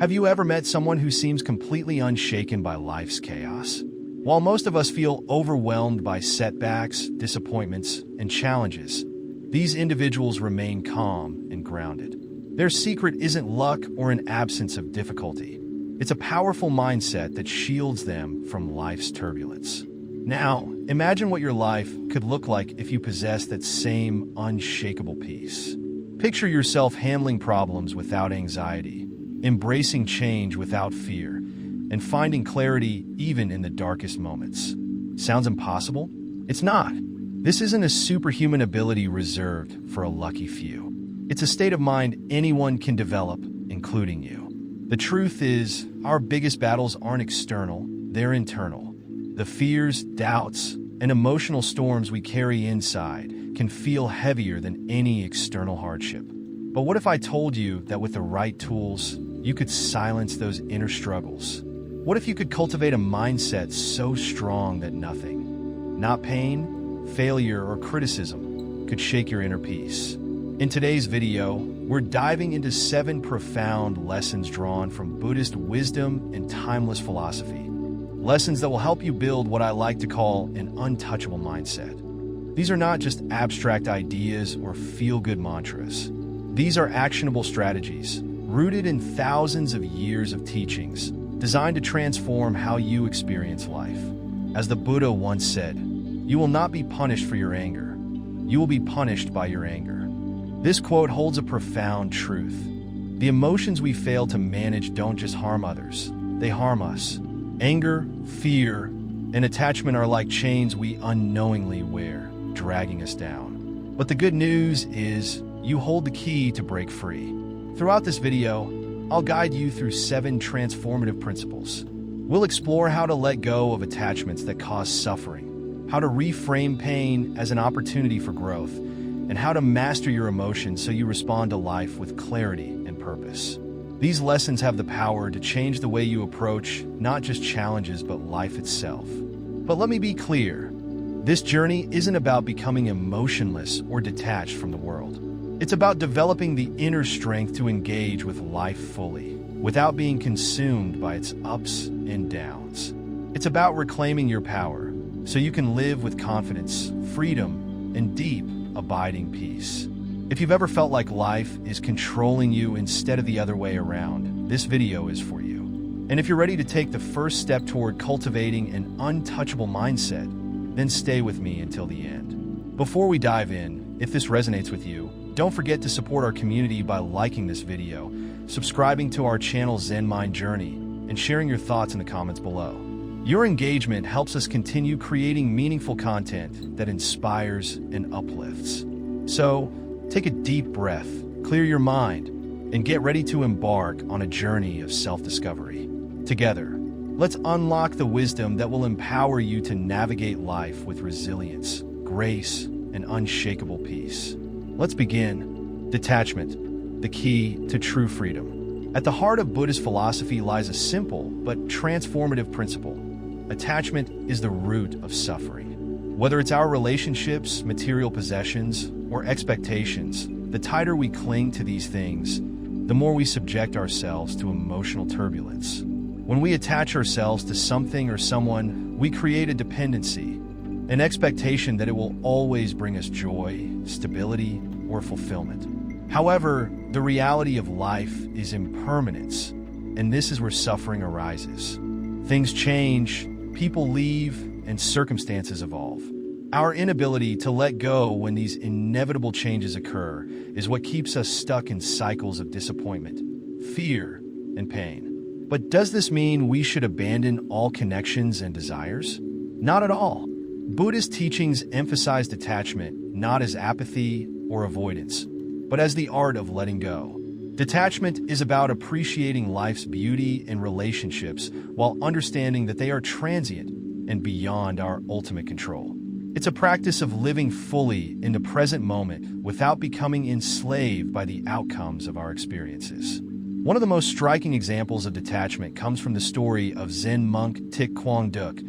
Have you ever met someone who seems completely unshaken by life's chaos? While most of us feel overwhelmed by setbacks, disappointments, and challenges, these individuals remain calm and grounded. Their secret isn't luck or an absence of difficulty. It's a powerful mindset that shields them from life's turbulence. Now, imagine what your life could look like if you possessed that same unshakable peace. Picture yourself handling problems without anxiety, embracing change without fear, and finding clarity even in the darkest moments. Sounds impossible? It's not. This isn't a superhuman ability reserved for a lucky few. It's a state of mind anyone can develop, including you. The truth is, our biggest battles aren't external, they're internal. The fears, doubts, and emotional storms we carry inside can feel heavier than any external hardship. But what if I told you that with the right tools, you could silence those inner struggles? What if you could cultivate a mindset so strong that nothing, not pain, failure, or criticism, could shake your inner peace? In today's video, we're diving into 7 profound lessons drawn from Buddhist wisdom and timeless philosophy. Lessons that will help you build what I like to call an untouchable mindset. These are not just abstract ideas or feel-good mantras. These are actionable strategies, rooted in thousands of years of teachings, designed to transform how you experience life. As the Buddha once said, "You will not be punished for your anger. You will be punished by your anger." This quote holds a profound truth. The emotions we fail to manage don't just harm others, they harm us. Anger, fear, and attachment are like chains we unknowingly wear, dragging us down. But the good news is, you hold the key to break free. Throughout this video, I'll guide you through 7 transformative principles. We'll explore how to let go of attachments that cause suffering, how to reframe pain as an opportunity for growth, and how to master your emotions so you respond to life with clarity and purpose. These lessons have the power to change the way you approach not just challenges but life itself. But let me be clear, this journey isn't about becoming emotionless or detached from the world. It's about developing the inner strength to engage with life fully, without being consumed by its ups and downs. It's about reclaiming your power, so you can live with confidence, freedom, and deep, abiding peace. If you've ever felt like life is controlling you instead of the other way around, this video is for you. And if you're ready to take the first step toward cultivating an untouchable mindset, then stay with me until the end. Before we dive in, if this resonates with you, don't forget to support our community by liking this video, subscribing to our channel Zen Mind Journey, and sharing your thoughts in the comments below. Your engagement helps us continue creating meaningful content that inspires and uplifts. So, take a deep breath, clear your mind, and get ready to embark on a journey of self-discovery. Together, let's unlock the wisdom that will empower you to navigate life with resilience, grace, and unshakable peace. Let's begin. Detachment, the key to true freedom. At the heart of Buddhist philosophy lies a simple but transformative principle. Attachment is the root of suffering. Whether it's our relationships, material possessions, or expectations, the tighter we cling to these things, the more we subject ourselves to emotional turbulence. When we attach ourselves to something or someone, we create a dependency, an expectation that it will always bring us joy, stability, or fulfillment. However, the reality of life is impermanence, and this is where suffering arises. Things change, people leave, and circumstances evolve. Our inability to let go when these inevitable changes occur is what keeps us stuck in cycles of disappointment, fear, and pain. But does this mean we should abandon all connections and desires? Not at all. Buddhist teachings emphasize detachment not as apathy or avoidance, but as the art of letting go. Detachment is about appreciating life's beauty and relationships while understanding that they are transient and beyond our ultimate control. It's a practice of living fully in the present moment without becoming enslaved by the outcomes of our experiences. One of the most striking examples of detachment comes from the story of Zen monk Thich Quang Duc,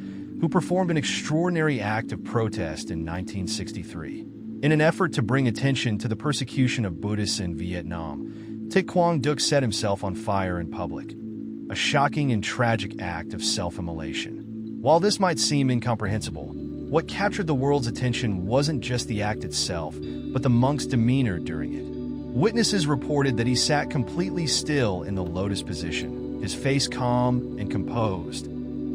who performed an extraordinary act of protest in 1963. In an effort to bring attention to the persecution of Buddhists in Vietnam, Thich Quang Duc set himself on fire in public, a shocking and tragic act of self-immolation. While this might seem incomprehensible, what captured the world's attention wasn't just the act itself, but the monk's demeanor during it. Witnesses reported that he sat completely still in the lotus position, his face calm and composed,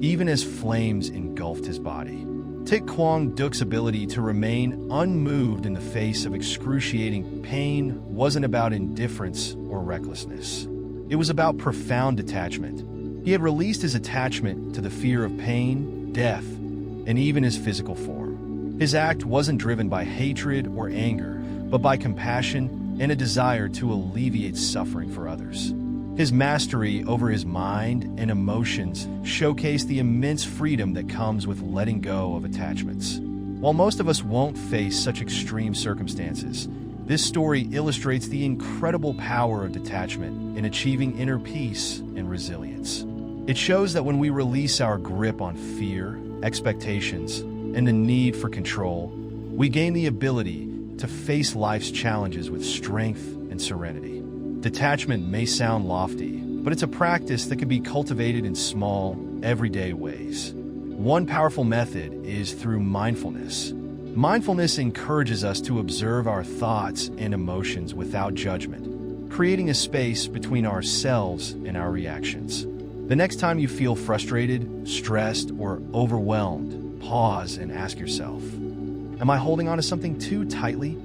even as flames engulfed his body. Thich Quang Duc's ability to remain unmoved in the face of excruciating pain wasn't about indifference or recklessness. It was about profound detachment. He had released his attachment to the fear of pain, death, and even his physical form. His act wasn't driven by hatred or anger, but by compassion and a desire to alleviate suffering for others. His mastery over his mind and emotions showcased the immense freedom that comes with letting go of attachments. While most of us won't face such extreme circumstances, this story illustrates the incredible power of detachment in achieving inner peace and resilience. It shows that when we release our grip on fear, expectations, and the need for control, we gain the ability to face life's challenges with strength and serenity. Detachment may sound lofty, but it's a practice that can be cultivated in small, everyday ways. One powerful method is through mindfulness. Mindfulness encourages us to observe our thoughts and emotions without judgment, creating a space between ourselves and our reactions. The next time you feel frustrated, stressed, or overwhelmed, pause and ask yourself, am I holding on to something too tightly?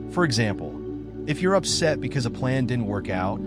For example, if you're upset because a plan didn't work out,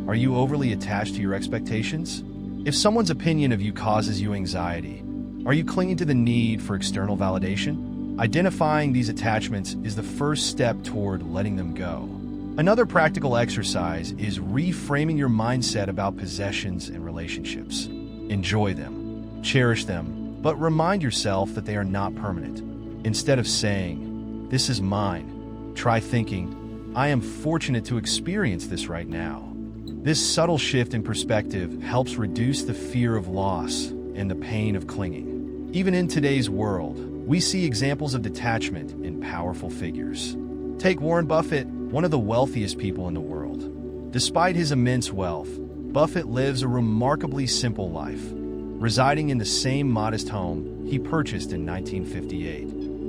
are you overly attached to your expectations? If someone's opinion of you causes you anxiety, are you clinging to the need for external validation? Identifying these attachments is the first step toward letting them go. Another practical exercise is reframing your mindset about possessions and relationships. Enjoy them, cherish them, but remind yourself that they are not permanent. Instead of saying, "This is mine," try thinking, "I am fortunate to experience this right now." This subtle shift in perspective helps reduce the fear of loss and the pain of clinging. Even in today's world, we see examples of detachment in powerful figures. Take Warren Buffett, one of the wealthiest people in the world. Despite his immense wealth, Buffett lives a remarkably simple life, residing in the same modest home he purchased in 1958.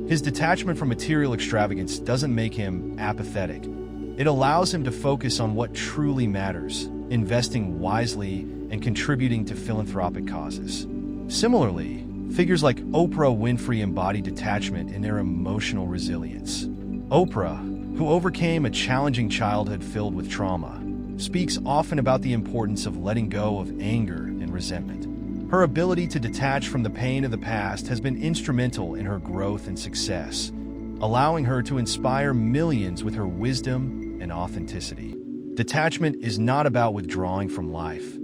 His detachment from material extravagance doesn't make him apathetic. It allows him to focus on what truly matters, investing wisely and contributing to philanthropic causes. Similarly, figures like Oprah Winfrey embody detachment in their emotional resilience. Oprah, who overcame a challenging childhood filled with trauma, speaks often about the importance of letting go of anger and resentment. Her ability to detach from the pain of the past has been instrumental in her growth and success, allowing her to inspire millions with her wisdom and authenticity. Detachment is not about withdrawing from life.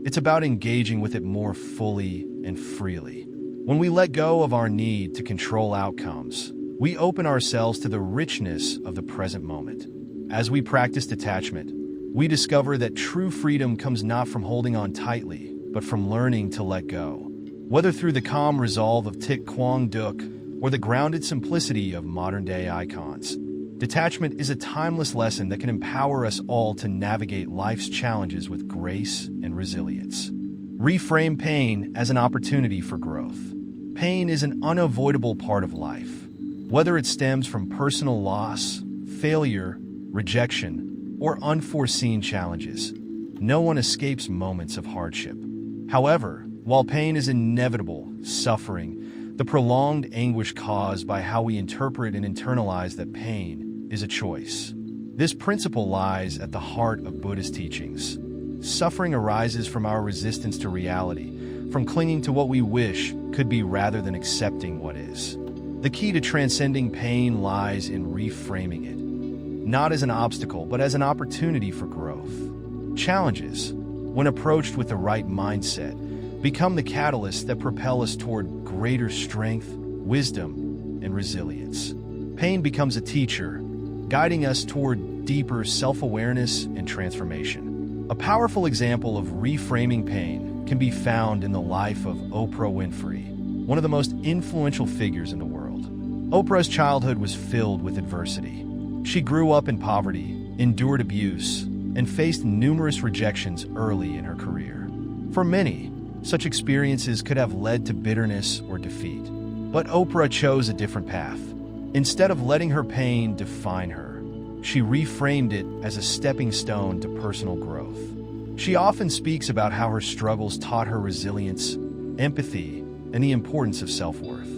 It's about engaging with it more fully and freely. When we let go of our need to control outcomes, we open ourselves to the richness of the present moment. As we practice detachment, we discover that true freedom comes not from holding on tightly, but from learning to let go. Whether through the calm resolve of Thich Quang Duc or the grounded simplicity of modern-day icons, detachment is a timeless lesson that can empower us all to navigate life's challenges with grace and resilience. Reframe pain as an opportunity for growth. Pain is an unavoidable part of life. Whether it stems from personal loss, failure, rejection, or unforeseen challenges, no one escapes moments of hardship. However, while pain is inevitable, suffering, the prolonged anguish caused by how we interpret and internalize that pain, is a choice. This principle lies at the heart of Buddhist teachings. Suffering arises from our resistance to reality, from clinging to what we wish could be rather than accepting what is. The key to transcending pain lies in reframing it, not as an obstacle, but as an opportunity for growth. Challenges, when approached with the right mindset, become the catalysts that propel us toward greater strength, wisdom, and resilience. Pain becomes a teacher, guiding us toward deeper self-awareness and transformation. A powerful example of reframing pain can be found in the life of Oprah Winfrey, one of the most influential figures in the world. Oprah's childhood was filled with adversity. She grew up in poverty, endured abuse, and faced numerous rejections early in her career. For many, such experiences could have led to bitterness or defeat. But Oprah chose a different path. Instead of letting her pain define her, she reframed it as a stepping stone to personal growth. She often speaks about how her struggles taught her resilience, empathy, and the importance of self-worth.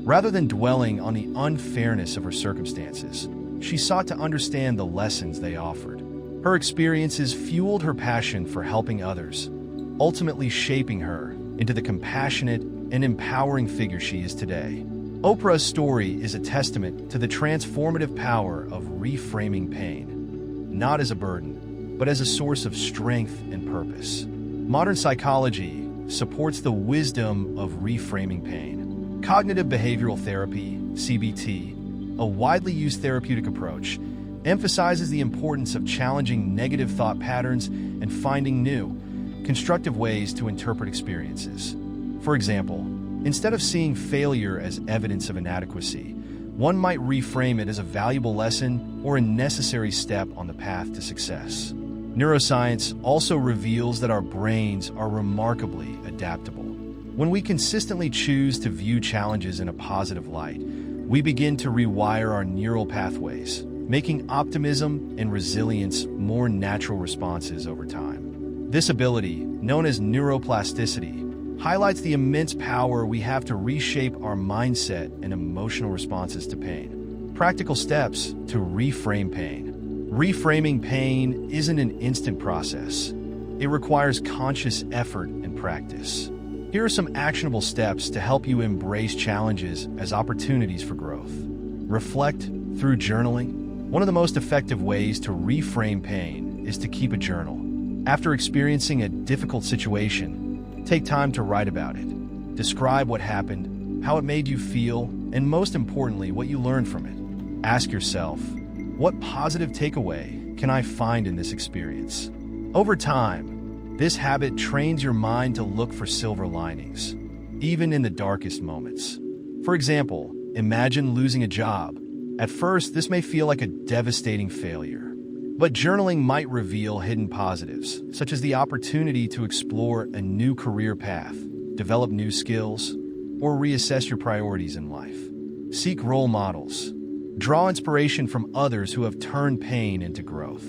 Rather than dwelling on the unfairness of her circumstances, she sought to understand the lessons they offered. Her experiences fueled her passion for helping others, ultimately shaping her into the compassionate and empowering figure she is today. Oprah's story is a testament to the transformative power of reframing pain, not as a burden, but as a source of strength and purpose. Modern psychology supports the wisdom of reframing pain. Cognitive behavioral therapy, CBT, a widely used therapeutic approach, emphasizes the importance of challenging negative thought patterns and finding new, constructive ways to interpret experiences. For example, instead of seeing failure as evidence of inadequacy, one might reframe it as a valuable lesson or a necessary step on the path to success. Neuroscience also reveals that our brains are remarkably adaptable. When we consistently choose to view challenges in a positive light, we begin to rewire our neural pathways, making optimism and resilience more natural responses over time. This ability, known as neuroplasticity, highlights the immense power we have to reshape our mindset and emotional responses to pain. Practical steps to reframe pain. Reframing pain isn't an instant process. It requires conscious effort and practice. Here are some actionable steps to help you embrace challenges as opportunities for growth. Reflect through journaling. One of the most effective ways to reframe pain is to keep a journal. After experiencing a difficult situation, take time to write about it. Describe what happened, how it made you feel, and most importantly, what you learned from it. Ask yourself, what positive takeaway can I find in this experience? Over time, this habit trains your mind to look for silver linings, even in the darkest moments. For example, imagine losing a job. At first, this may feel like a devastating failure, but journaling might reveal hidden positives, such as the opportunity to explore a new career path, develop new skills, or reassess your priorities in life. Seek role models. Draw inspiration from others who have turned pain into growth.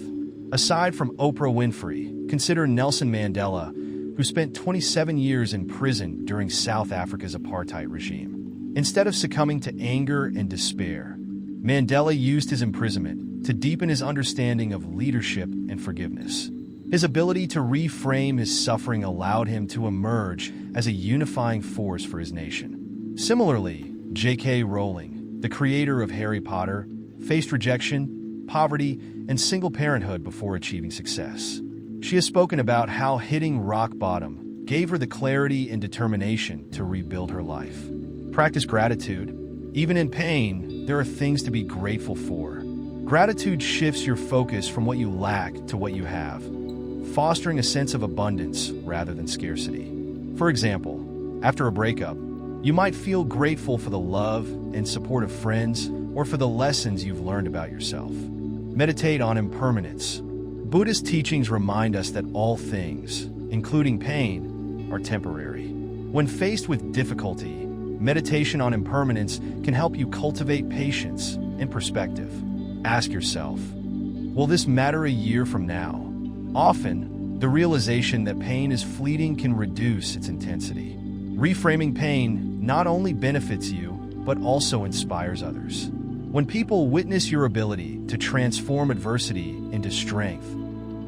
Aside from Oprah Winfrey, consider Nelson Mandela, who spent 27 years in prison during South Africa's apartheid regime. Instead of succumbing to anger and despair, Mandela used his imprisonment to deepen his understanding of leadership and forgiveness. His ability to reframe his suffering allowed him to emerge as a unifying force for his nation. Similarly, J.K. Rowling, the creator of Harry Potter, faced rejection, poverty, and single parenthood before achieving success. She has spoken about how hitting rock bottom gave her the clarity and determination to rebuild her life. Practice gratitude. Even in pain, there are things to be grateful for. Gratitude shifts your focus from what you lack to what you have, fostering a sense of abundance rather than scarcity. For example, after a breakup, you might feel grateful for the love and support of friends or for the lessons you've learned about yourself. Meditate on impermanence. Buddhist teachings remind us that all things, including pain, are temporary. When faced with difficulty, meditation on impermanence can help you cultivate patience and perspective. Ask yourself, will this matter a year from now? Often, the realization that pain is fleeting can reduce its intensity. Reframing pain not only benefits you, but also inspires others. When people witness your ability to transform adversity into strength,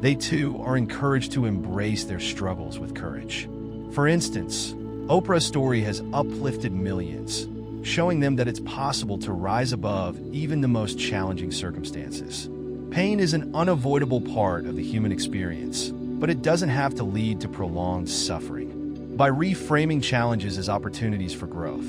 they too are encouraged to embrace their struggles with courage. For instance, Oprah's story has uplifted millions, showing them that it's possible to rise above even the most challenging circumstances. Pain is an unavoidable part of the human experience, but it doesn't have to lead to prolonged suffering. By reframing challenges as opportunities for growth,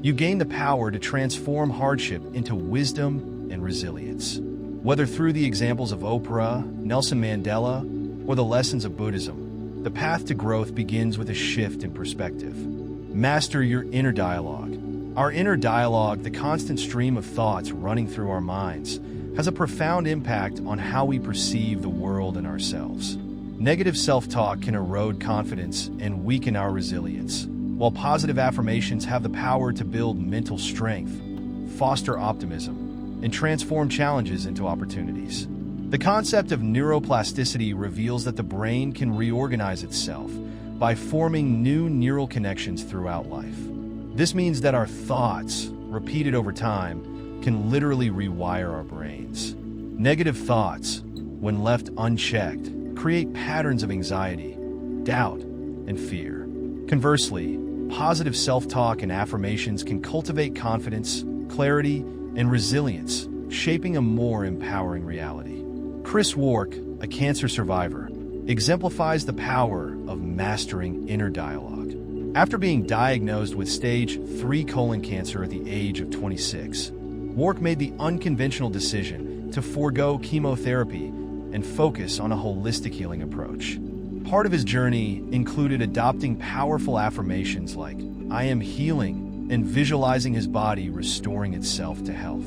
you gain the power to transform hardship into wisdom and resilience. Whether through the examples of Oprah, Nelson Mandela, or the lessons of Buddhism, the path to growth begins with a shift in perspective. Master your inner dialogue. Our inner dialogue, the constant stream of thoughts running through our minds, has a profound impact on how we perceive the world and ourselves. Negative self-talk can erode confidence and weaken our resilience, while positive affirmations have the power to build mental strength, foster optimism, and transform challenges into opportunities. The concept of neuroplasticity reveals that the brain can reorganize itself by forming new neural connections throughout life. This means that our thoughts, repeated over time, can literally rewire our brains. Negative thoughts, when left unchecked, create patterns of anxiety, doubt, and fear. Conversely, positive self-talk and affirmations can cultivate confidence, clarity, and resilience, shaping a more empowering reality. Chris Wark, a cancer survivor, exemplifies the power of mastering inner dialogue. After being diagnosed with stage 3 colon cancer at the age of 26, Wark made the unconventional decision to forego chemotherapy and focus on a holistic healing approach. Part of his journey included adopting powerful affirmations like, "I am healing," and visualizing his body restoring itself to health.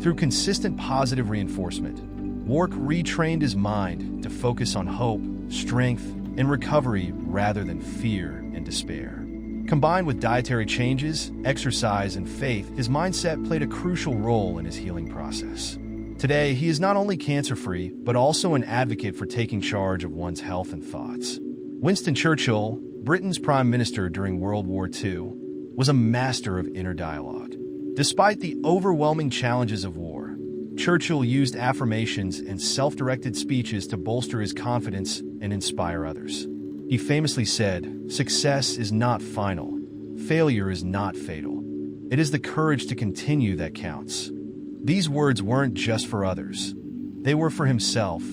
Through consistent positive reinforcement, Wark retrained his mind to focus on hope, strength, and recovery rather than fear and despair. Combined with dietary changes, exercise, and faith, his mindset played a crucial role in his healing process. Today, he is not only cancer-free, but also an advocate for taking charge of one's health and thoughts. Winston Churchill, Britain's Prime Minister during World War II, was a master of inner dialogue. Despite the overwhelming challenges of war, Churchill used affirmations and self-directed speeches to bolster his confidence and inspire others. He famously said, "Success is not final. Failure is not fatal. It is the courage to continue that counts." These words weren't just for others. They were for himself,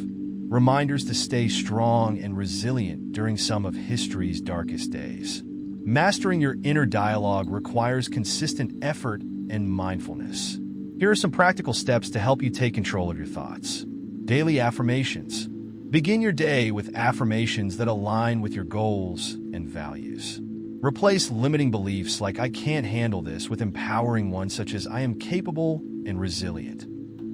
reminders to stay strong and resilient during some of history's darkest days. Mastering your inner dialogue requires consistent effort and mindfulness. Here are some practical steps to help you take control of your thoughts. Daily affirmations. Begin your day with affirmations that align with your goals and values. Replace limiting beliefs like "I can't handle this" with empowering ones such as "I am capable and resilient."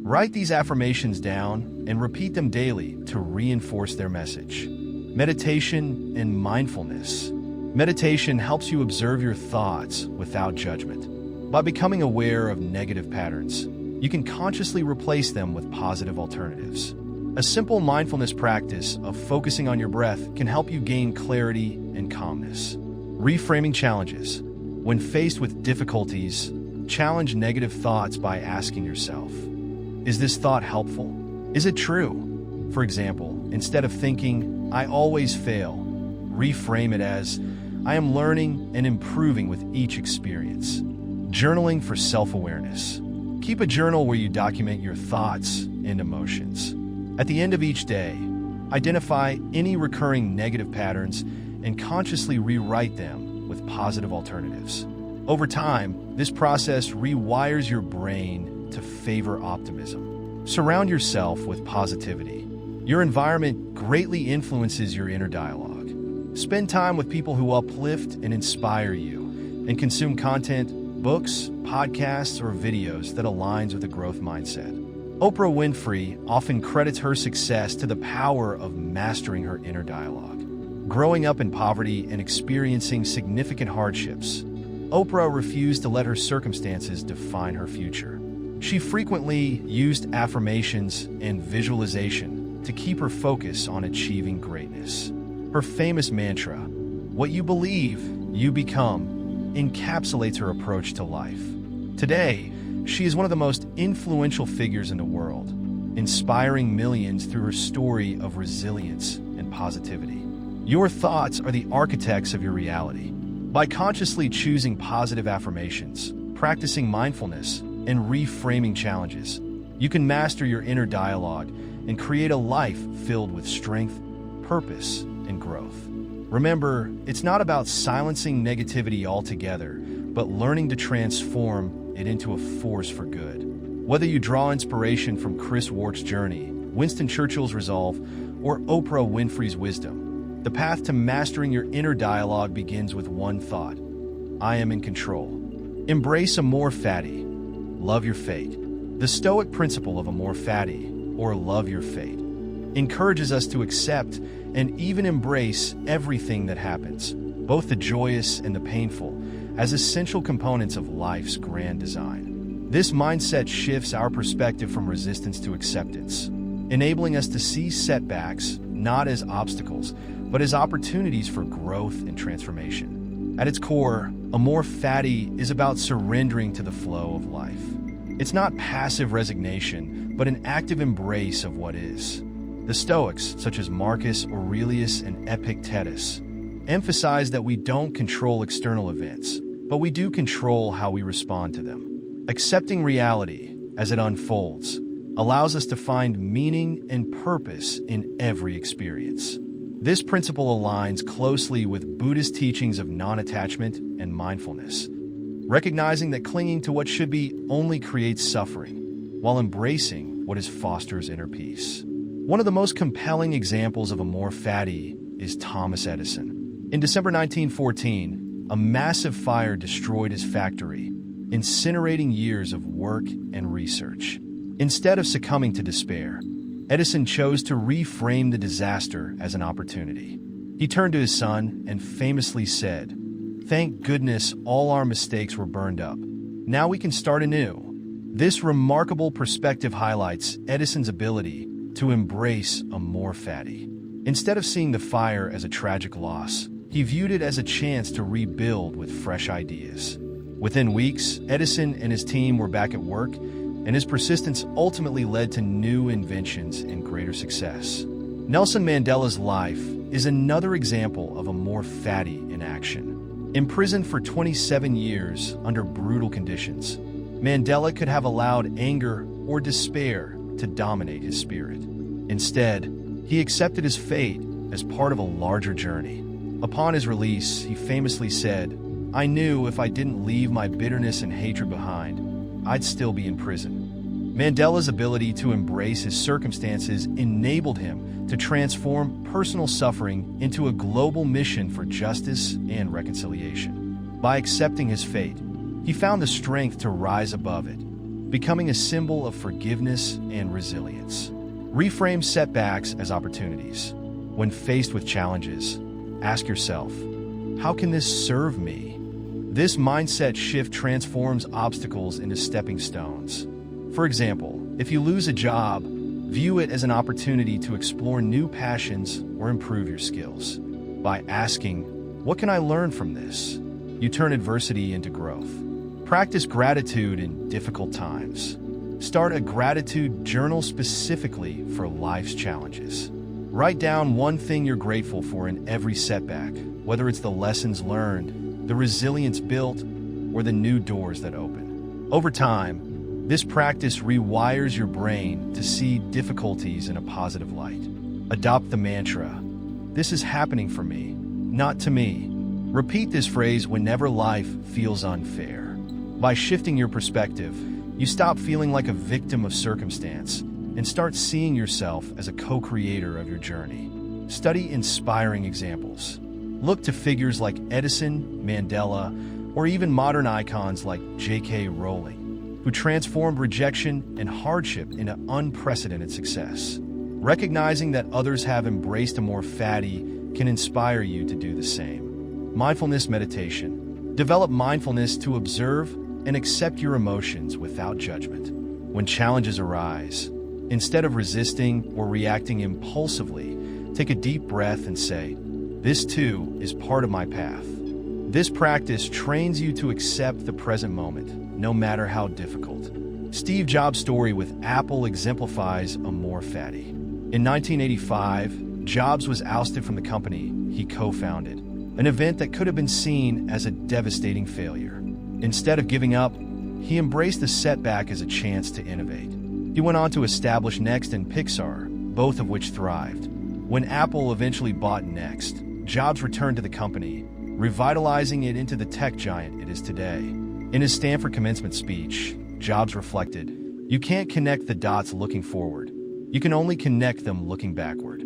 Write these affirmations down and repeat them daily to reinforce their message. Meditation and mindfulness. Meditation helps you observe your thoughts without judgment. By becoming aware of negative patterns, you can consciously replace them with positive alternatives. A simple mindfulness practice of focusing on your breath can help you gain clarity and calmness. Reframing challenges. When faced with difficulties, challenge negative thoughts by asking yourself, "Is this thought helpful? Is it true?" For example, instead of thinking, "I always fail," reframe it as, "I am learning and improving with each experience." Journaling for self-awareness. Keep a journal where you document your thoughts and emotions. At the end of each day, identify any recurring negative patterns and consciously rewrite them with positive alternatives. Over time, this process rewires your brain to favor optimism. Surround yourself with positivity. Your environment greatly influences your inner dialogue. Spend time with people who uplift and inspire you, and consume content, books, podcasts, or videos that aligns with a growth mindset. Oprah Winfrey often credits her success to the power of mastering her inner dialogue. Growing up in poverty and experiencing significant hardships, Oprah refused to let her circumstances define her future. She frequently used affirmations and visualization to keep her focus on achieving greatness. Her famous mantra, "What you believe, you become," encapsulates her approach to life. Today, she is one of the most influential figures in the world, inspiring millions through her story of resilience and positivity. Your thoughts are the architects of your reality. By consciously choosing positive affirmations, practicing mindfulness, and reframing challenges, you can master your inner dialogue and create a life filled with strength, purpose, and growth. Remember, it's not about silencing negativity altogether, but learning to transform it into a force for good. Whether you draw inspiration from Chris Wark's journey, Winston Churchill's resolve, or Oprah Winfrey's wisdom, the path to mastering your inner dialogue begins with one thought: I am in control. Embrace Amor Fati. Love your fate. The Stoic principle of Amor Fati, or love your fate, encourages us to accept and even embrace everything that happens, both the joyous and the painful, as essential components of life's grand design. This mindset shifts our perspective from resistance to acceptance, enabling us to see setbacks not as obstacles, but as opportunities for growth and transformation. At its core, Amor Fati is about surrendering to the flow of life. It's not passive resignation, but an active embrace of what is. The Stoics, such as Marcus Aurelius and Epictetus, emphasize that we don't control external events, but we do control how we respond to them. Accepting reality as it unfolds allows us to find meaning and purpose in every experience. This principle aligns closely with Buddhist teachings of non-attachment and mindfulness, recognizing that clinging to what should be only creates suffering, while embracing what fosters inner peace. One of the most compelling examples of Amor Fati is Thomas Edison. In December 1914, a massive fire destroyed his factory, incinerating years of work and research. Instead of succumbing to despair, Edison chose to reframe the disaster as an opportunity. He turned to his son and famously said, "Thank goodness all our mistakes were burned up. Now we can start anew." This remarkable perspective highlights Edison's ability to embrace Amor Fati. Instead of seeing the fire as a tragic loss, he viewed it as a chance to rebuild with fresh ideas. Within weeks, Edison and his team were back at work, and his persistence ultimately led to new inventions and greater success. Nelson Mandela's life is another example of Amor Fati in action. Imprisoned for 27 years under brutal conditions, Mandela could have allowed anger or despair to dominate his spirit. Instead, he accepted his fate as part of a larger journey. Upon his release, he famously said, "I knew if I didn't leave my bitterness and hatred behind, I'd still be in prison." Mandela's ability to embrace his circumstances enabled him to transform personal suffering into a global mission for justice and reconciliation. By accepting his fate, he found the strength to rise above it, becoming a symbol of forgiveness and resilience. Reframe setbacks as opportunities. When faced with challenges, ask yourself, how can this serve me? This mindset shift transforms obstacles into stepping stones. For example, if you lose a job, view it as an opportunity to explore new passions or improve your skills. By asking, "What can I learn from this?" you turn adversity into growth. Practice gratitude in difficult times. Start a gratitude journal specifically for life's challenges. Write down one thing you're grateful for in every setback, whether it's the lessons learned, the resilience built, or the new doors that open. Over time, this practice rewires your brain to see difficulties in a positive light. Adopt the mantra, "This is happening for me, not to me." Repeat this phrase whenever life feels unfair. By shifting your perspective, you stop feeling like a victim of circumstance and start seeing yourself as a co-creator of your journey. Study inspiring examples. Look to figures like Edison, Mandela, or even modern icons like J.K. Rowling, who transformed rejection and hardship into unprecedented success. Recognizing that others have embraced Amor Fati can inspire you to do the same. Mindfulness meditation. Develop mindfulness to observe and accept your emotions without judgment. When challenges arise, instead of resisting or reacting impulsively, take a deep breath and say, "This too is part of my path." This practice trains you to accept the present moment, no matter how difficult. Steve Jobs' story with Apple exemplifies Amor Fati. In 1985, Jobs was ousted from the company he co-founded, an event that could have been seen as a devastating failure. Instead of giving up, he embraced the setback as a chance to innovate. He went on to establish Next and Pixar, both of which thrived. When Apple eventually bought Next, Jobs returned to the company, revitalizing it into the tech giant it is today. In his Stanford commencement speech, Jobs reflected, "You can't connect the dots looking forward. You can only connect them looking backward."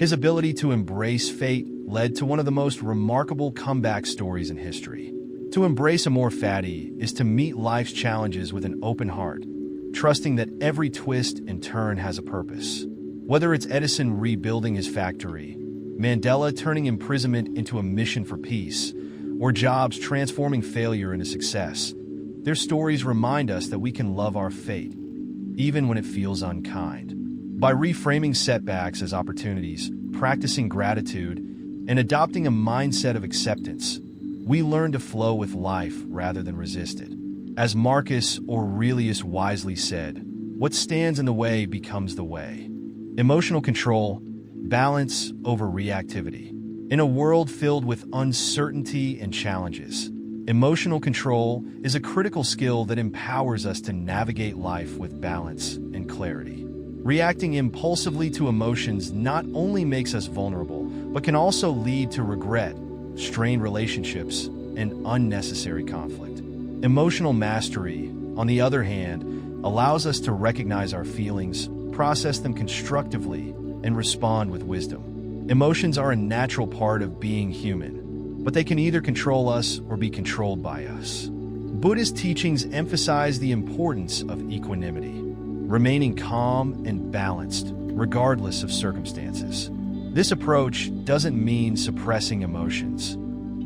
His ability to embrace fate led to one of the most remarkable comeback stories in history. To embrace Amor Fati is to meet life's challenges with an open heart, trusting that every twist and turn has a purpose. Whether it's Edison rebuilding his factory, Mandela turning imprisonment into a mission for peace, or Jobs transforming failure into success. Their stories remind us that we can love our fate, even when it feels unkind. By reframing setbacks as opportunities, practicing gratitude, and adopting a mindset of acceptance, we learn to flow with life rather than resist it. As Marcus Aurelius wisely said, what stands in the way becomes the way. Emotional control, balance over reactivity. In a world filled with uncertainty and challenges, emotional control is a critical skill that empowers us to navigate life with balance and clarity. Reacting impulsively to emotions not only makes us vulnerable, but can also lead to regret, strained relationships, and unnecessary conflict. Emotional mastery, on the other hand, allows us to recognize our feelings, process them constructively, and respond with wisdom. Emotions are a natural part of being human, but they can either control us or be controlled by us. Buddhist teachings emphasize the importance of equanimity, remaining calm and balanced, regardless of circumstances. This approach doesn't mean suppressing emotions.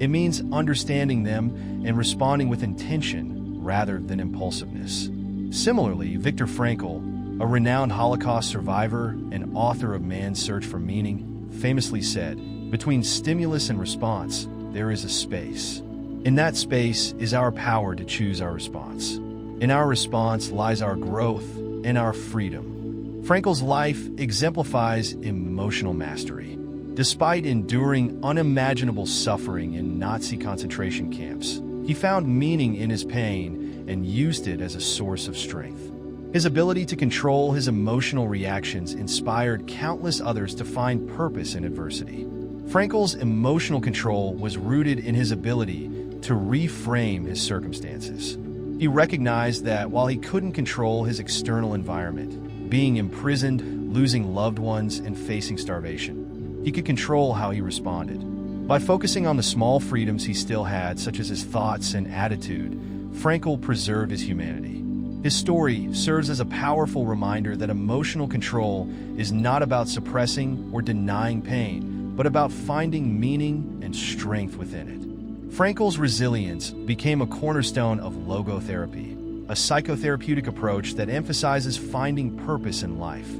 It means understanding them and responding with intention rather than impulsiveness. Similarly, Viktor Frankl, a renowned Holocaust survivor and author of Man's Search for Meaning, famously said, "Between stimulus and response, there is a space. In that space is our power to choose our response. In our response lies our growth and our freedom." Frankl's life exemplifies emotional mastery. Despite enduring unimaginable suffering in Nazi concentration camps, he found meaning in his pain and used it as a source of strength. His ability to control his emotional reactions inspired countless others to find purpose in adversity. Frankl's emotional control was rooted in his ability to reframe his circumstances. He recognized that while he couldn't control his external environment, being imprisoned, losing loved ones, and facing starvation, he could control how he responded. By focusing on the small freedoms he still had, such as his thoughts and attitude, Frankl preserved his humanity. His story serves as a powerful reminder that emotional control is not about suppressing or denying pain, but about finding meaning and strength within it. Frankl's resilience became a cornerstone of logotherapy, a psychotherapeutic approach that emphasizes finding purpose in life,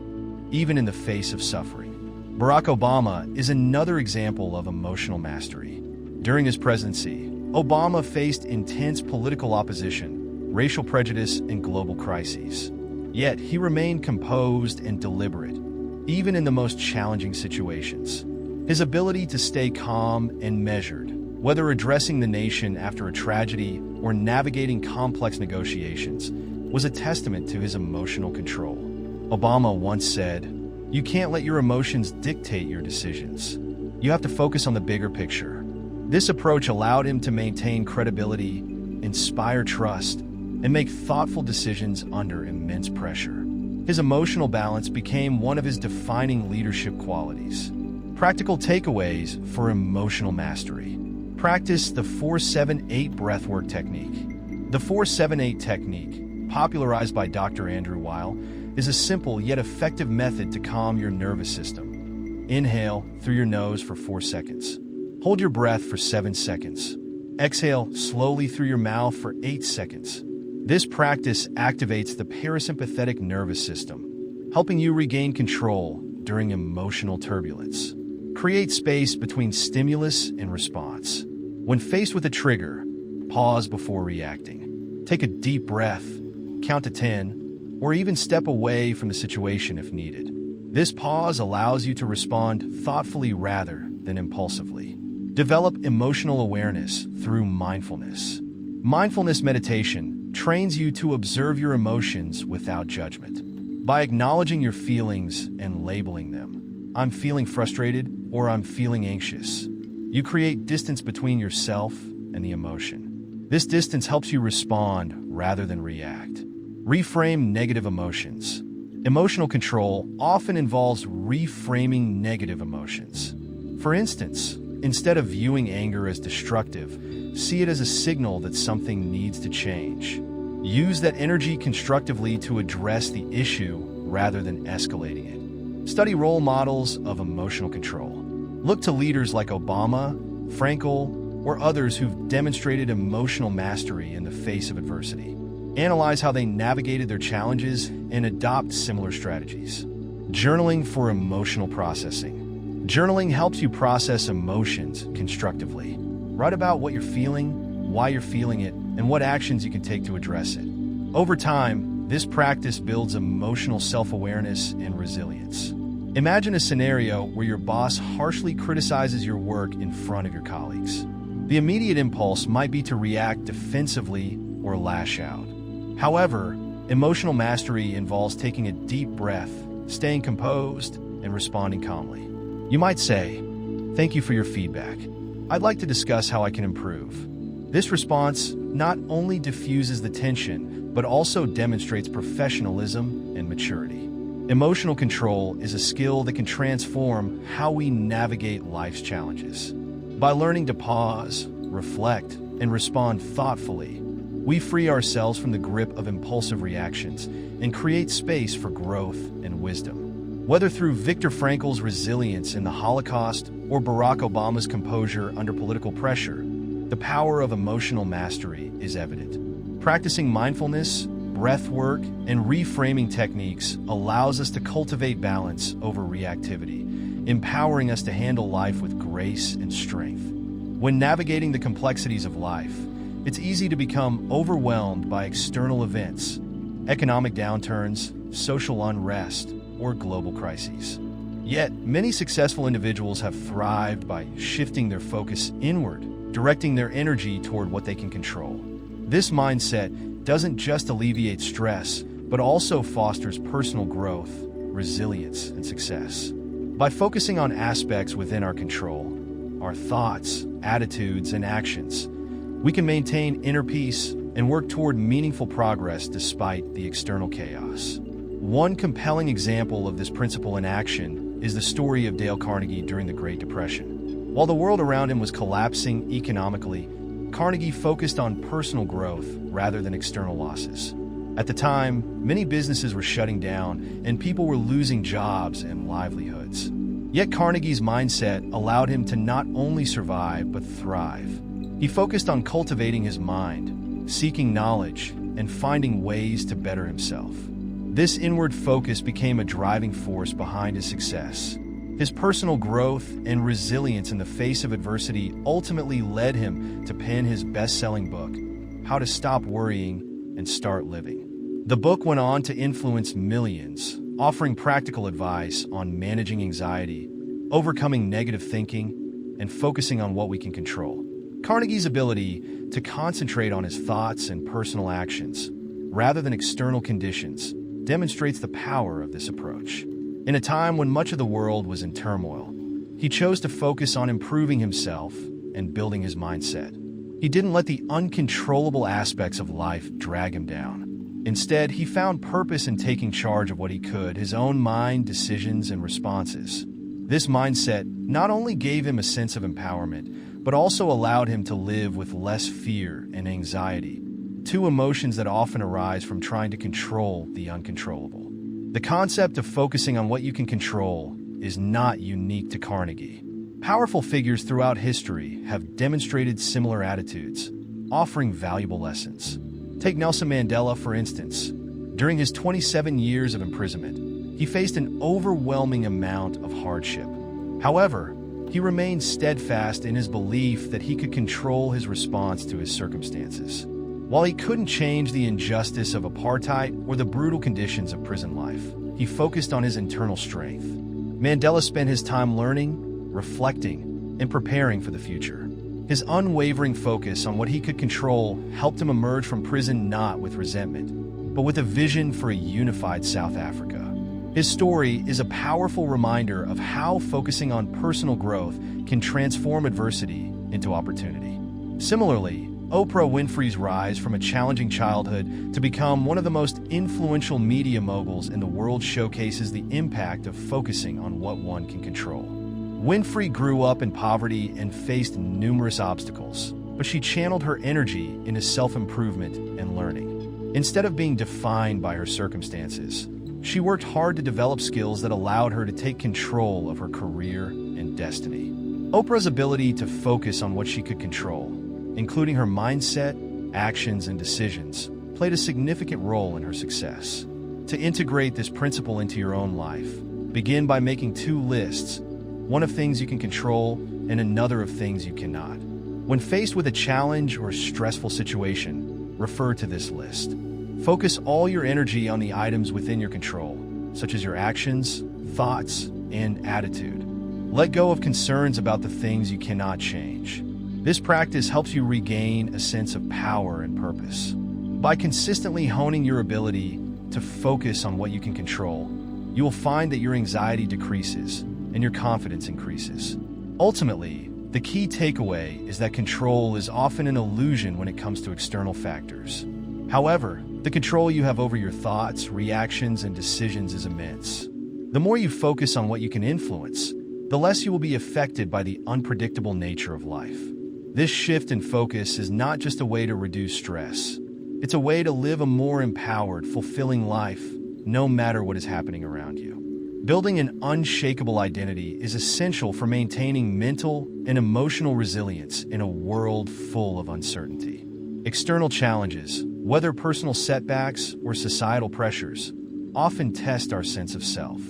even in the face of suffering. Barack Obama is another example of emotional mastery. During his presidency, Obama faced intense political opposition, racial prejudice, and global crises. Yet he remained composed and deliberate, even in the most challenging situations. His ability to stay calm and measured, whether addressing the nation after a tragedy or navigating complex negotiations, was a testament to his emotional control. Obama once said, "You can't let your emotions dictate your decisions. You have to focus on the bigger picture." This approach allowed him to maintain credibility, inspire trust, and make thoughtful decisions under immense pressure. His emotional balance became one of his defining leadership qualities. Practical takeaways for emotional mastery. Practice the 4-7-8 breathwork technique. The 4-7-8 technique, popularized by Dr. Andrew Weil, is a simple yet effective method to calm your nervous system. Inhale through your nose for 4 seconds. Hold your breath for 7 seconds. Exhale slowly through your mouth for 8 seconds. This practice activates the parasympathetic nervous system, helping you regain control during emotional turbulence. Create space between stimulus and response. When faced with a trigger, pause before reacting. Take a deep breath, count to 10, or even step away from the situation if needed. This pause allows you to respond thoughtfully rather than impulsively. Develop emotional awareness through mindfulness. Mindfulness meditation trains you to observe your emotions without judgment. By acknowledging your feelings and labeling them, "I'm feeling frustrated" or "I'm feeling anxious," you create distance between yourself and the emotion. This distance helps you respond rather than react. Reframe negative emotions. Emotional control often involves reframing negative emotions. For instance, instead of viewing anger as destructive, see it as a signal that something needs to change. Use that energy constructively to address the issue rather than escalating it. Study role models of emotional control. Look to leaders like Obama, Frankel, or others who've demonstrated emotional mastery in the face of adversity. Analyze how they navigated their challenges and adopt similar strategies. Journaling for emotional processing. Journaling helps you process emotions constructively. Write about what you're feeling, why you're feeling it, and what actions you can take to address it. Over time, this practice builds emotional self-awareness and resilience. Imagine a scenario where your boss harshly criticizes your work in front of your colleagues. The immediate impulse might be to react defensively or lash out. However, emotional mastery involves taking a deep breath, staying composed, and responding calmly. You might say, "Thank you for your feedback. I'd like to discuss how I can improve." This response not only diffuses the tension, but also demonstrates professionalism and maturity. Emotional control is a skill that can transform how we navigate life's challenges. By learning to pause, reflect, and respond thoughtfully, we free ourselves from the grip of impulsive reactions and create space for growth and wisdom. Whether through Viktor Frankl's resilience in the Holocaust or Barack Obama's composure under political pressure, the power of emotional mastery is evident. Practicing mindfulness, breath work, and reframing techniques allows us to cultivate balance over reactivity, empowering us to handle life with grace and strength. When navigating the complexities of life, it's easy to become overwhelmed by external events, economic downturns, social unrest, or global crises. Yet, many successful individuals have thrived by shifting their focus inward, directing their energy toward what they can control. This mindset doesn't just alleviate stress, but also fosters personal growth, resilience, and success. By focusing on aspects within our control, our thoughts, attitudes, and actions, we can maintain inner peace and work toward meaningful progress despite the external chaos. One compelling example of this principle in action is the story of Dale Carnegie during the Great Depression. While the world around him was collapsing economically, Carnegie focused on personal growth rather than external losses. At the time, many businesses were shutting down and people were losing jobs and livelihoods. Yet Carnegie's mindset allowed him to not only survive, but thrive. He focused on cultivating his mind, seeking knowledge, and finding ways to better himself. This inward focus became a driving force behind his success. His personal growth and resilience in the face of adversity ultimately led him to pen his best-selling book, How to Stop Worrying and Start Living. The book went on to influence millions, offering practical advice on managing anxiety, overcoming negative thinking, and focusing on what we can control. Carnegie's ability to concentrate on his thoughts and personal actions, rather than external conditions, demonstrates the power of this approach. In a time when much of the world was in turmoil, he chose to focus on improving himself and building his mindset. He didn't let the uncontrollable aspects of life drag him down. Instead, he found purpose in taking charge of what he could, his own mind, decisions, and responses. This mindset not only gave him a sense of empowerment, but also allowed him to live with less fear and anxiety, two emotions that often arise from trying to control the uncontrollable. The concept of focusing on what you can control is not unique to Carnegie. Powerful figures throughout history have demonstrated similar attitudes, offering valuable lessons. Take Nelson Mandela, for instance. During his 27 years of imprisonment, he faced an overwhelming amount of hardship. However, he remained steadfast in his belief that he could control his response to his circumstances. While he couldn't change the injustice of apartheid or the brutal conditions of prison life, he focused on his internal strength. Mandela spent his time learning, reflecting, and preparing for the future. His unwavering focus on what he could control helped him emerge from prison not with resentment, but with a vision for a unified South Africa. His story is a powerful reminder of how focusing on personal growth can transform adversity into opportunity. Similarly, Oprah Winfrey's rise from a challenging childhood to become one of the most influential media moguls in the world showcases the impact of focusing on what one can control. Winfrey grew up in poverty and faced numerous obstacles, but she channeled her energy into self-improvement and learning. Instead of being defined by her circumstances, she worked hard to develop skills that allowed her to take control of her career and of destiny. Oprah's ability to focus on what she could control, including her mindset, actions, and decisions, played a significant role in her success. To integrate this principle into your own life, begin by making 2 lists, one of things you can control and another of things you cannot. When faced with a challenge or stressful situation, refer to this list. Focus all your energy on the items within your control, such as your actions, thoughts, and attitude. Let go of concerns about the things you cannot change. This practice helps you regain a sense of power and purpose. By consistently honing your ability to focus on what you can control, you will find that your anxiety decreases and your confidence increases. Ultimately, the key takeaway is that control is often an illusion when it comes to external factors. However, the control you have over your thoughts, reactions, and decisions is immense. The more you focus on what you can influence, the less you will be affected by the unpredictable nature of life. This shift in focus is not just a way to reduce stress. It's a way to live a more empowered, fulfilling life, no matter what is happening around you. Building an unshakable identity is essential for maintaining mental and emotional resilience in a world full of uncertainty. External challenges, whether personal setbacks or societal pressures, often test our sense of self.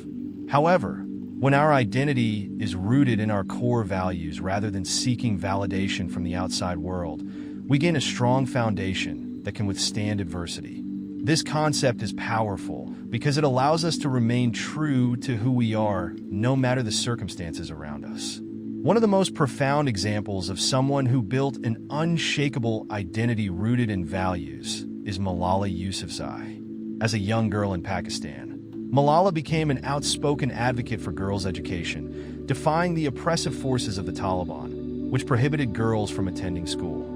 However, when our identity is rooted in our core values rather than seeking validation from the outside world, we gain a strong foundation that can withstand adversity. This concept is powerful because it allows us to remain true to who we are, no matter the circumstances around us. One of the most profound examples of someone who built an unshakable identity rooted in values is Malala Yousafzai. As a young girl in Pakistan, Malala became an outspoken advocate for girls' education, defying the oppressive forces of the Taliban, which prohibited girls from attending school.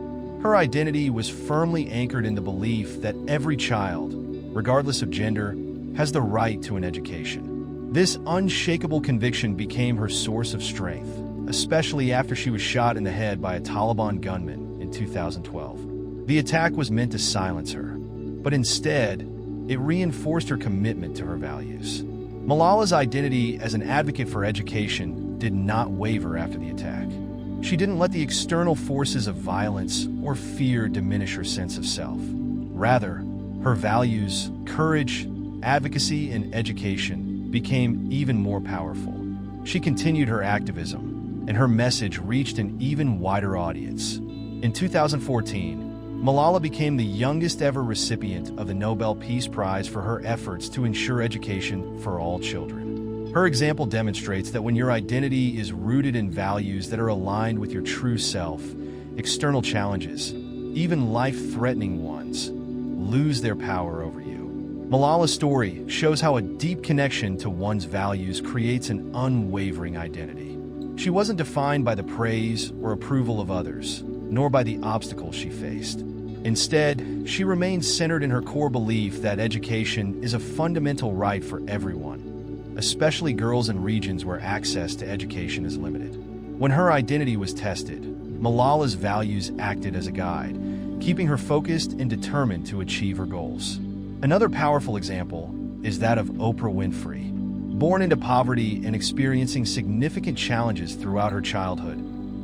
Her identity was firmly anchored in the belief that every child, regardless of gender, has the right to an education. This unshakable conviction became her source of strength, especially after she was shot in the head by a Taliban gunman in 2012. The attack was meant to silence her, but instead, it reinforced her commitment to her values. Malala's identity as an advocate for education did not waver after the attack. She didn't let the external forces of violence or fear diminish her sense of self. Rather, her values, courage, advocacy, and education became even more powerful. She continued her activism, and her message reached an even wider audience. In 2014, Malala became the youngest ever recipient of the Nobel Peace Prize for her efforts to ensure education for all children. Her example demonstrates that when your identity is rooted in values that are aligned with your true self, external challenges, even life-threatening ones, lose their power over you. Malala's story shows how a deep connection to one's values creates an unwavering identity. She wasn't defined by the praise or approval of others, nor by the obstacles she faced. Instead, she remained centered in her core belief that education is a fundamental right for everyone, especially girls in regions where access to education is limited. When her identity was tested, Malala's values acted as a guide, keeping her focused and determined to achieve her goals. Another powerful example is that of Oprah Winfrey. Born into poverty and experiencing significant challenges throughout her childhood,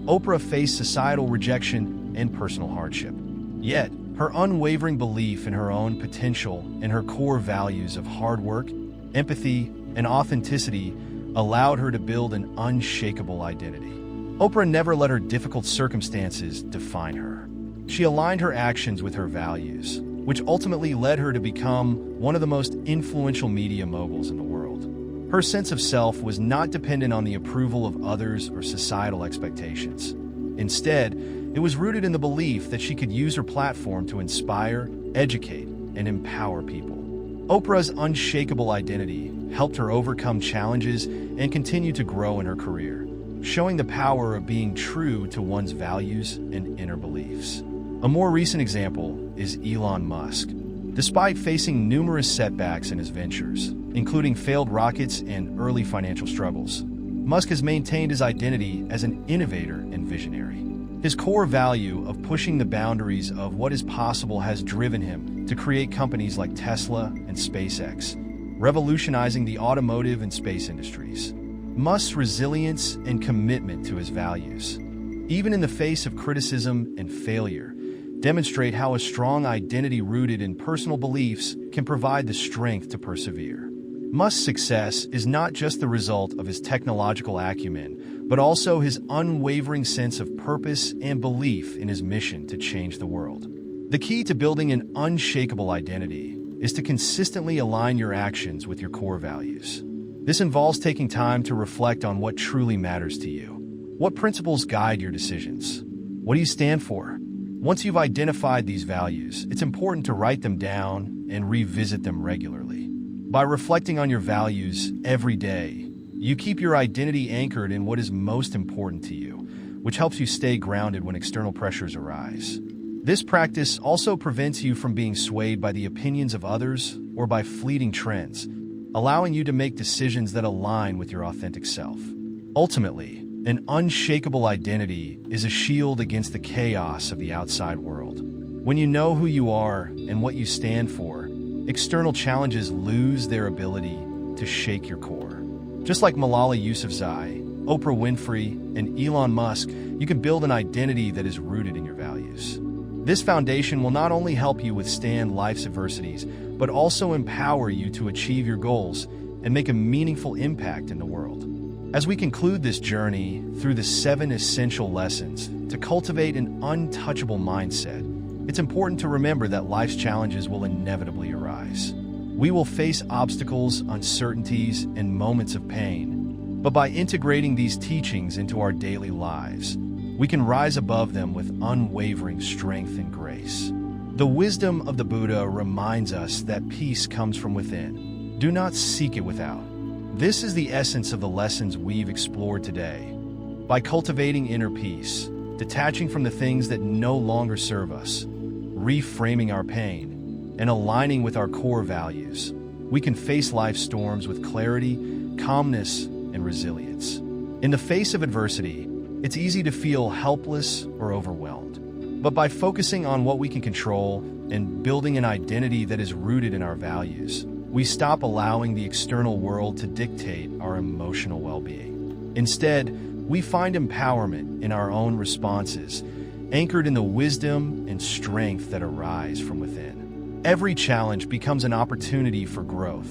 Oprah faced societal rejection and personal hardship. Yet, her unwavering belief in her own potential and her core values of hard work, empathy, and authenticity allowed her to build an unshakable identity. Oprah never let her difficult circumstances define her. She aligned her actions with her values, which ultimately led her to become one of the most influential media moguls in the world. Her sense of self was not dependent on the approval of others or societal expectations. Instead, it was rooted in the belief that she could use her platform to inspire, educate, and empower people. Oprah's unshakable identity helped her overcome challenges and continue to grow in her career, showing the power of being true to one's values and inner beliefs. A more recent example is Elon Musk. Despite facing numerous setbacks in his ventures, including failed rockets and early financial struggles, Musk has maintained his identity as an innovator and visionary. His core value of pushing the boundaries of what is possible has driven him to create companies like Tesla and SpaceX, revolutionizing the automotive and space industries. Must's resilience and commitment to his values, even in the face of criticism and failure, demonstrate how a strong identity rooted in personal beliefs can provide the strength to persevere. Must's success is not just the result of his technological acumen, but also his unwavering sense of purpose and belief in his mission to change the world. The key to building an unshakable identity is to consistently align your actions with your core values. This involves taking time to reflect on what truly matters to you. What principles guide your decisions? What do you stand for? Once you've identified these values, it's important to write them down and revisit them regularly. By reflecting on your values every day, you keep your identity anchored in what is most important to you, which helps you stay grounded when external pressures arise. This practice also prevents you from being swayed by the opinions of others or by fleeting trends, allowing you to make decisions that align with your authentic self. Ultimately, an unshakable identity is a shield against the chaos of the outside world. When you know who you are and what you stand for, external challenges lose their ability to shake your core. Just like Malala Yousafzai, Oprah Winfrey, and Elon Musk, you can build an identity that is rooted in your values. This foundation will not only help you withstand life's adversities, but also empower you to achieve your goals and make a meaningful impact in the world. As we conclude this journey through the 7 essential lessons to cultivate an untouchable mindset, it's important to remember that life's challenges will inevitably arise. We will face obstacles, uncertainties, and moments of pain, but by integrating these teachings into our daily lives, we can rise above them with unwavering strength and grace. The wisdom of the Buddha reminds us that peace comes from within. Do not seek it without. This is the essence of the lessons we've explored today. By cultivating inner peace, detaching from the things that no longer serve us, reframing our pain, and aligning with our core values, we can face life's storms with clarity, calmness, and resilience. In the face of adversity, it's easy to feel helpless or overwhelmed. But by focusing on what we can control and building an identity that is rooted in our values, we stop allowing the external world to dictate our emotional well-being. Instead, we find empowerment in our own responses, anchored in the wisdom and strength that arise from within. Every challenge becomes an opportunity for growth.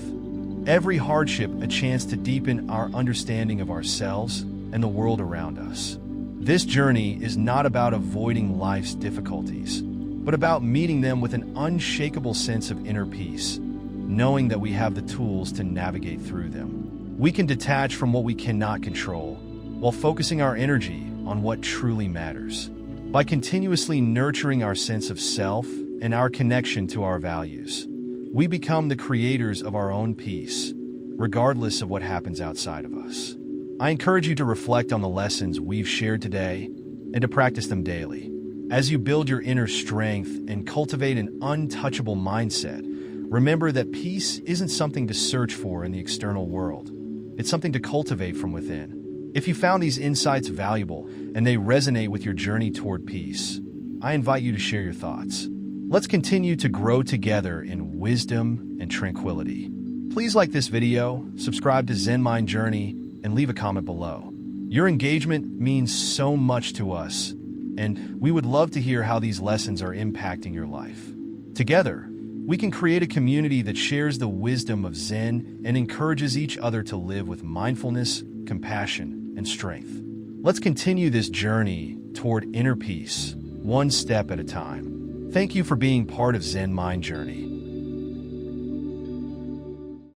Every hardship a chance to deepen our understanding of ourselves and the world around us. This journey is not about avoiding life's difficulties, but about meeting them with an unshakable sense of inner peace, knowing that we have the tools to navigate through them. We can detach from what we cannot control, while focusing our energy on what truly matters. By continuously nurturing our sense of self and our connection to our values, we become the creators of our own peace, regardless of what happens outside of us. I encourage you to reflect on the lessons we've shared today and to practice them daily. As you build your inner strength and cultivate an untouchable mindset, remember that peace isn't something to search for in the external world. It's something to cultivate from within. If you found these insights valuable and they resonate with your journey toward peace, I invite you to share your thoughts. Let's continue to grow together in wisdom and tranquility. Please like this video, subscribe to Zen Mind Journey, and leave a comment below. Your engagement means so much to us, and we would love to hear how these lessons are impacting your life. Together, we can create a community that shares the wisdom of Zen and encourages each other to live with mindfulness, compassion, and strength. Let's continue this journey toward inner peace, one step at a time. Thank you for being part of Zen Mind Journey.